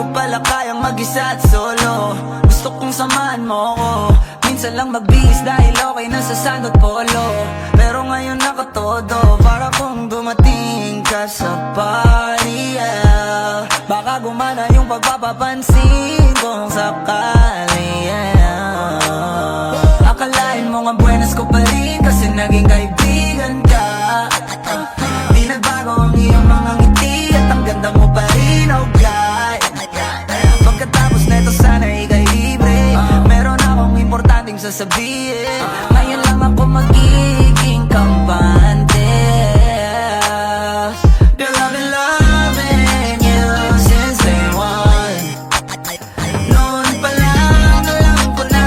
ko pala kayang mag-isa at solo. Gusto kong samahan mo ko, minsan lang magbihis dahil okay na sa sand at polo. Pero ngayon nakatodo, para kung dumating ka sa party, yeah. Baka gumana yung pagpapapansin kung sakali, yeah. Akalain mo nga buenas ko pa rin kasi naging kaibigan ka. Di nagbago ang iyong mga ngiti at ang ganda mo pa rin, oh God. Pagkatapos neto sana ika'y libre, meron akong importanteng sasabihin. Ngayon lang ako magiging kampante. Girl, I've been loving you since day one. Noon pa lang alam ko na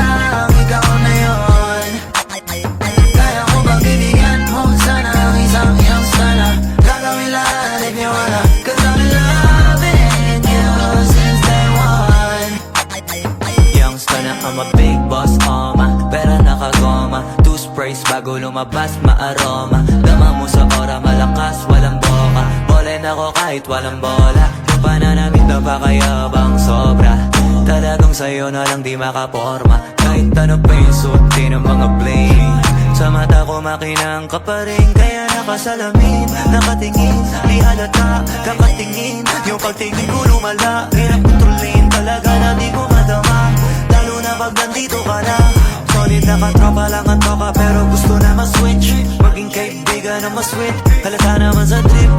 ikaw na yun. Kaya ko ba bibigyan mo sana ang isang iyong sana? Gagawin lahat if you wanna, 'cause I've been loving you since day one. Youngster na I'm a big boss, pera nakagoma. Two sprays bago lumabas, maaroma. Dama mo sa ora, malakas, walang boka. Bolen ako kahit walang bola. Yung pananamit na pakayabang sobra. Talagang sa'yo na lang di makaporma. Kahit ano pa yung suotin ng mga bling. Sa mata ko makinang ka pa rin, kaya nakasalamin, nakatingin, di halata, kakatingin. Yung pagtingin ko lumala, hirap kontrolin talaga na di ko madama. Lalo na pag nandito ka na. Solid na katropa lang ang toka, pero gusto na ma-switch. Maging kaibigan na ma-sweet, halata naman sa trip,